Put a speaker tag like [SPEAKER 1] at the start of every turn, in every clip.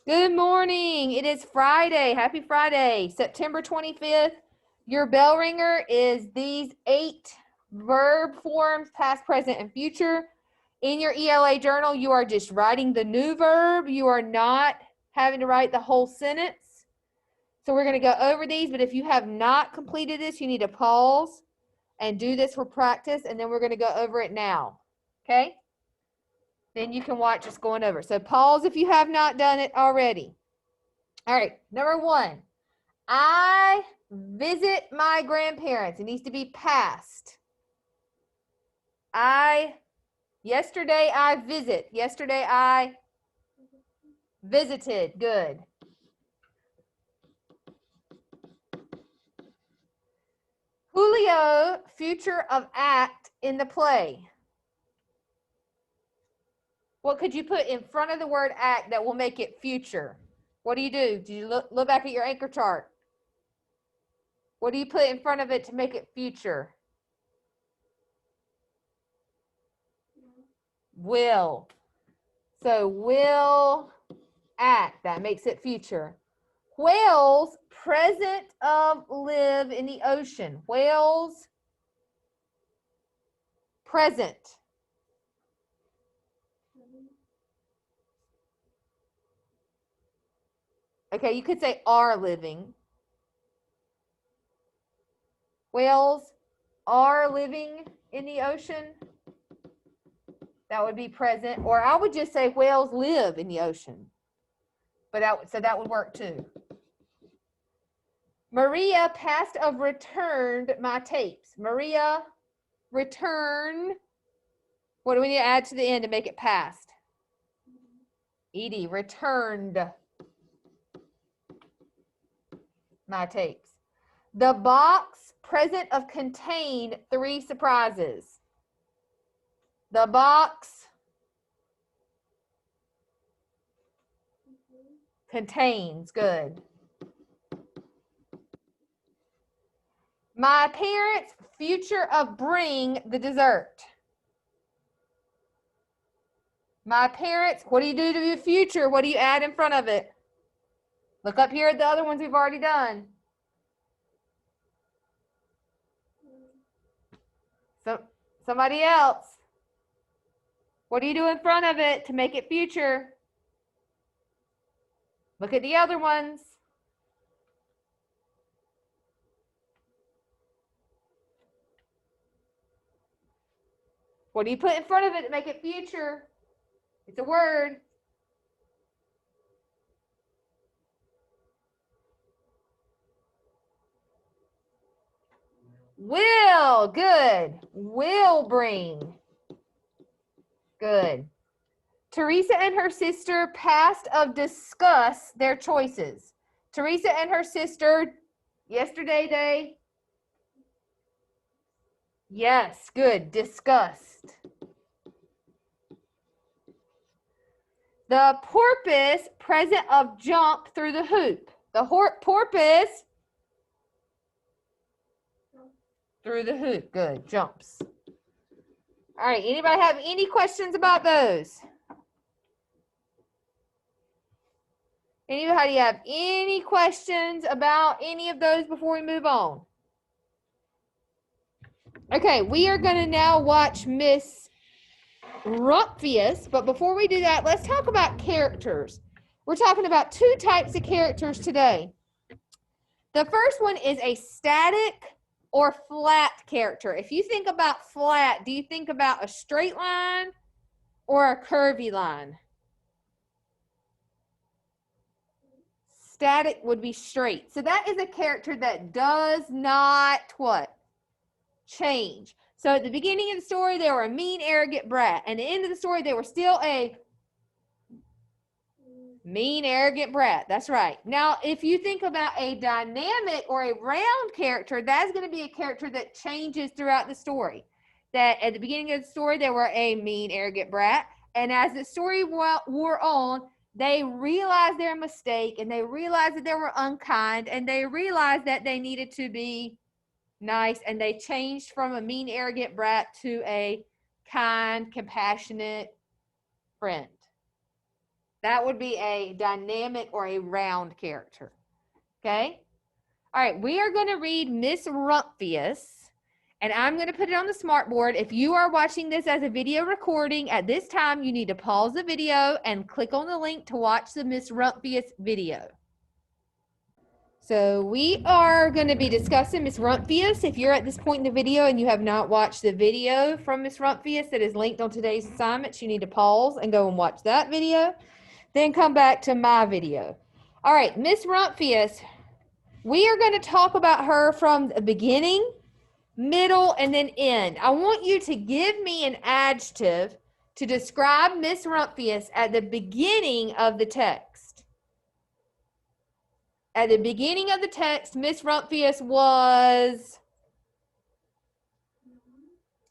[SPEAKER 1] Good morning. It is Friday. Happy Friday, September 25th. Your bell ringer is these 8 verb forms, past, present, and future. In your ELA journal, you are just writing the new verb. You are not having to write the whole sentence. So we're going to go over these, but if you have not completed this, you need to pause and do this for practice, and then we're going to go over it now. Okay? Then you can watch us going over. So pause if you have not done it already. All right, number 1. I visit my grandparents. It needs to be past. Yesterday I visit. Yesterday I visited. Good. Julio, future of act in the play. What could you put in front of the word act that will make it future? What do? Do you look back at your anchor chart? What do you put in front of it to make it future? Will. So will act. That makes it future. Whales, present of live in the ocean. Whales, present. Okay, you could say are living. Whales are living in the ocean. That would be present. Or I would just say whales live in the ocean. But that would work too. Maria, past of returned my tapes. Maria, return. What do we need to add to the end to make it past? Edie, returned my tapes. The box, present of contained 3 surprises. The box contains. Good. My parents, future of bring the dessert. My parents, what do you do to your future? What do you add in front of it? Look up here at the other ones we've already done. Somebody else. What do you do in front of it to make it future? Look at the other ones. What do you put in front of it to make it future? It's a word. Will. Good. Will bring. Good. Teresa and her sister, past of discuss their choices. Teresa and her sister, yesterday they. Yes, good. Discussed. The porpoise, present of jump through the hoop. The porpoise through the hoop. Good. Jumps. All right. Anybody have any questions about those? Anybody have any questions about any of those before we move on? Okay, we are going to now watch Miss Rumphius, but before we do that, let's talk about characters. We're talking about 2 types of characters today. The first one is a static or flat character. If you think about flat, do you think about a straight line or a curvy line? Static would be straight. So that is a character that does not what? Change. So at the beginning of the story, they were a mean, arrogant brat. And at the end of the story, they were still a mean, arrogant brat. That's right. Now, if you think about a dynamic or a round character, that's going to be a character that changes throughout the story. That at the beginning of the story, they were a mean, arrogant brat. And as the story wore on, they realized their mistake and they realized that they were unkind and they realized that they needed to be nice, and they changed from a mean, arrogant brat to a kind, compassionate friend. That would be a dynamic or a round character. Okay? All right, we are going to read Miss Rumphius, and I'm going to put it on the smartboard. If you are watching this as a video recording, at this time, you need to pause the video and click on the link to watch the Miss Rumphius video. So we are going to be discussing Miss Rumphius. If you're at this point in the video and you have not watched the video from Miss Rumphius that is linked on today's assignments, you need to pause and go and watch that video. Then come back to my video. All right, Miss Rumphius, we are going to talk about her from the beginning, middle, and then end. I want you to give me an adjective to describe Miss Rumphius at the beginning of the text. At the beginning of the text, Miss Rumphius was,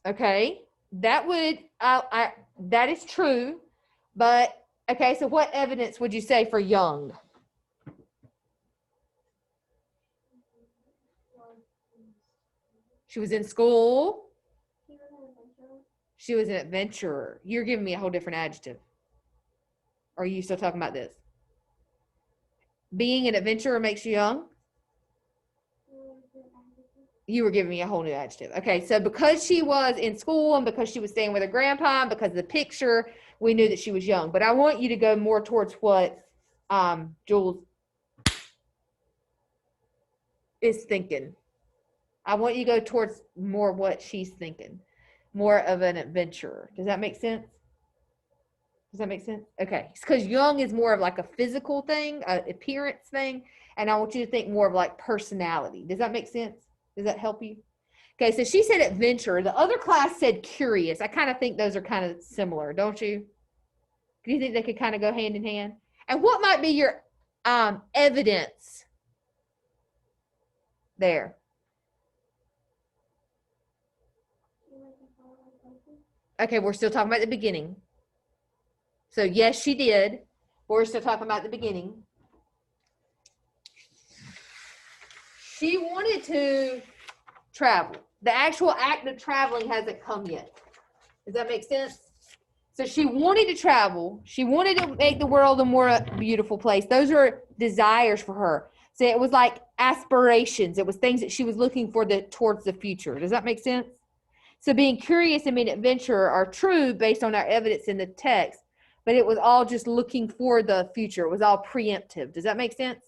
[SPEAKER 1] okay, that is true, but, okay, so what evidence would you say for young? She was in school. She was an adventurer. You're giving me a whole different adjective. Or are you still talking about this? Being an adventurer makes you young? You were giving me a whole new adjective. Okay, so because she was in school and because she was staying with her grandpa and because of the picture, we knew that she was young. But I want you to go more towards what Jules is thinking. I want you to go towards more what she's thinking. More of an adventurer. Does that make sense? Does that make sense? Okay. Because young is more of like a physical thing, an appearance thing. And I want you to think more of like personality. Does that make sense? Does that help you? Okay. So she said adventure. The other class said curious. I kind of think those are kind of similar, don't you? Do you think they could kind of go hand in hand? And what might be your evidence there? Okay, we're still talking about the beginning. So yes, she did. We're still talking about the beginning. She wanted to travel. The actual act of traveling hasn't come yet. Does that make sense? So she wanted to travel. She wanted to make the world a more beautiful place. Those are desires for her. So it was like aspirations. It was things that she was looking for towards the future. Does that make sense? So being curious and being adventurer are true based on our evidence in the text, but it was all just looking for the future. It was all preemptive. Does that make sense?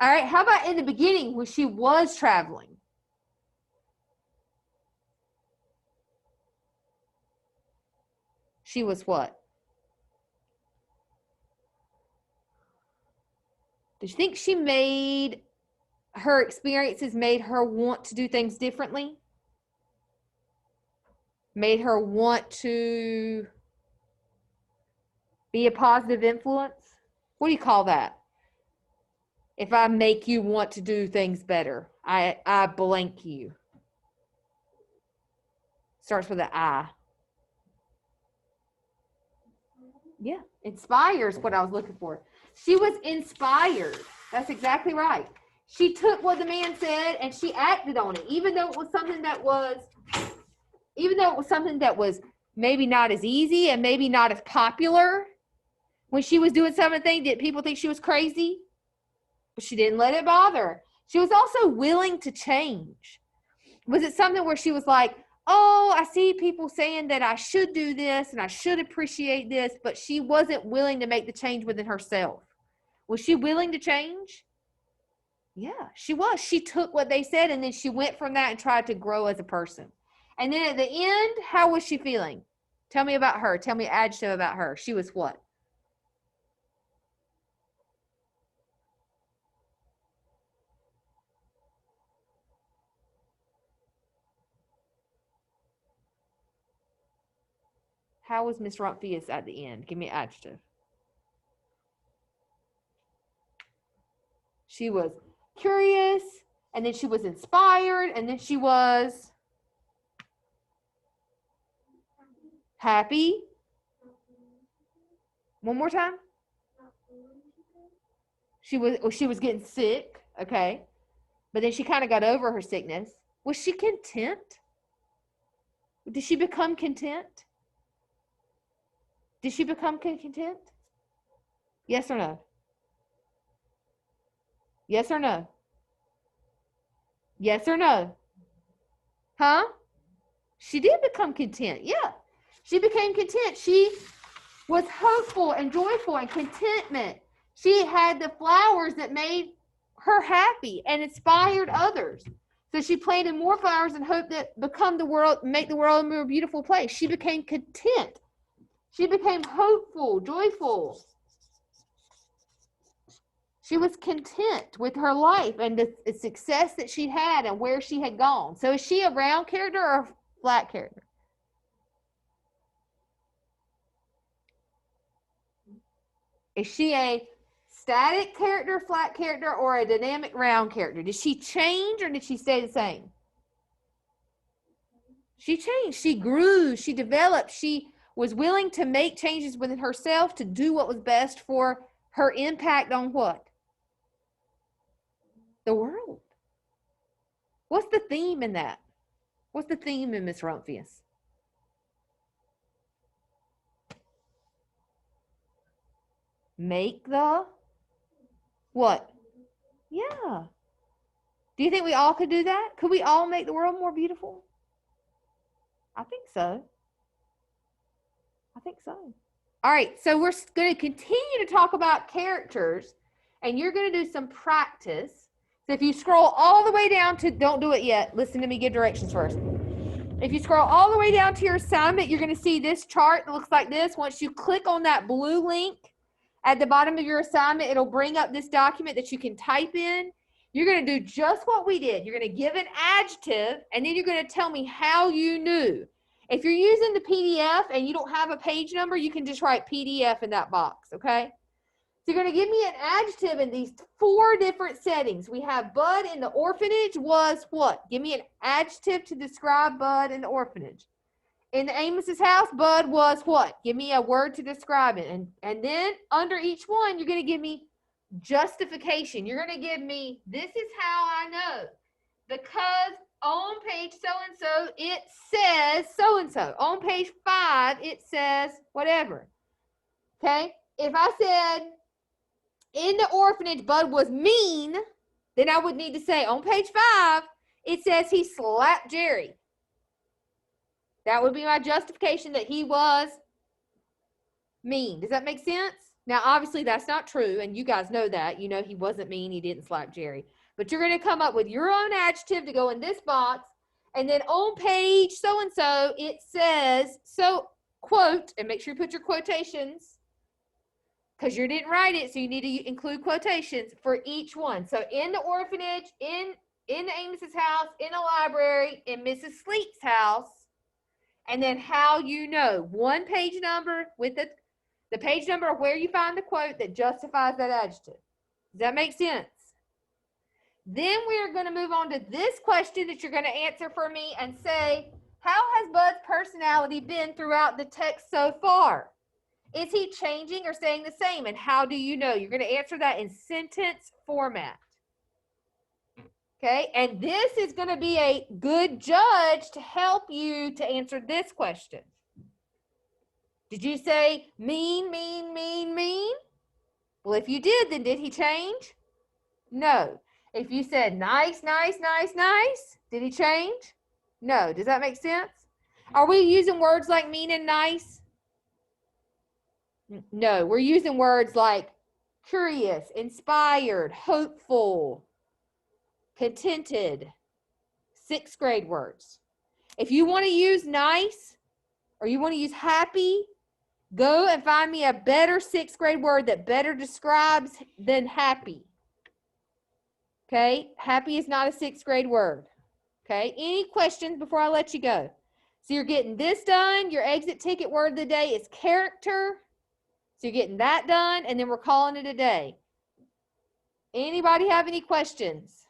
[SPEAKER 1] All right. How about in the beginning when she was traveling? She was what? Do you think her experiences made her want to do things differently? Made her want to be a positive influence? What do you call that? If I make you want to do things better, I blank you. Starts with an I. Yeah, inspires what I was looking for. She was inspired. That's exactly right. She took what the man said and she acted on it, even though it was something that was maybe not as easy and maybe not as popular. When she was doing some of the things, did people think she was crazy? But she didn't let it bother her. She was also willing to change. Was it something where she was like, oh, I see people saying that I should do this and I should appreciate this, but she wasn't willing to make the change within herself? Was she willing to change? Yeah, she was. She took what they said and then she went from that and tried to grow as a person. And then at the end, how was she feeling? Tell me about her. Tell me an adjective about her. She was what? How was Miss Rumphius at the end? Give me an adjective. She was curious, and then she was inspired, and then she was happy. One more time. She was getting sick, okay, but then she kind of got over her sickness. Was she content? Did she become content? Did she become content? Yes or no? Yes or no? Yes or no? Huh? She did become content. Yeah. She became content. She was hopeful and joyful and contentment. She had the flowers that made her happy and inspired others. So she planted more flowers and hoped that make the world a more beautiful place. She became content. She became hopeful, joyful. She was content with her life and the success that she had and where she had gone. So is she a round character or a flat character? Is she a static character, flat character, or a dynamic round character? Did she change or did she stay the same? She changed. She grew. She developed. She was willing to make changes within herself to do what was best for her impact on what? The world. What's the theme in that? What's the theme in Miss Rumphius? Make the what? Yeah. Do you think we all could do that? Could we all make the world more beautiful? I think so. I think so. All right, so we're going to continue to talk about characters, and you're going to do some practice. So if you scroll all the way down to, don't do it yet. Listen to me give directions first. If you scroll all the way down to your assignment, you're going to see this chart that looks like this. Once you click on that blue link at the bottom of your assignment, it'll bring up this document that you can type in. You're going to do just what we did. You're going to give an adjective, and then you're going to tell me how you knew. If you're using the PDF and you don't have a page number, you can just write PDF in that box, okay? So you're going to give me an adjective in these 4 different settings. We have Bud in the orphanage was what? Give me an adjective to describe Bud in the orphanage. In the Amos's house, Bud was what? Give me a word to describe it. And then under each one, you're going to give me justification. You're going to give me, this is how I know. Because on page so-and-so, it says so-and-so. On page 5, it says whatever. Okay? If I said, in the orphanage, Bud was mean, then I would need to say, on page 5, it says he slapped Jerry. That would be my justification that he was mean. Does that make sense? Now, obviously, that's not true, and you guys know that. You know he wasn't mean. He didn't slap Jerry. But you're going to come up with your own adjective to go in this box. And then on page so-and-so, it says, so, quote, and make sure you put your quotations, because you didn't write it, so you need to include quotations for each one. So in the orphanage, in Amos's house, in a library, in Mrs. Sleep's house, and then how you know. One page number with the page number of where you find the quote that justifies that adjective. Does that make sense? Then we're going to move on to this question that you're going to answer for me and say, how has Bud's personality been throughout the text so far? Is he changing or staying the same? And how do you know? You're going to answer that in sentence format. Okay, and this is going to be a good judge to help you to answer this question. Did you say mean, mean, mean, mean? Well, if you did, then did he change? No. If you said nice, nice, nice, nice, did he change? No. Does that make sense? Are we using words like mean and nice? No. We're using words like curious, inspired, hopeful, contented, 6th grade words. If you want to use nice or you want to use happy, go and find me a better 6th grade word that better describes than happy. Okay, happy is not a 6th grade word. Okay, any questions before I let you go? So you're getting this done. Your exit ticket word of the day is character. So you're getting that done, and then we're calling it a day. Anybody have any questions?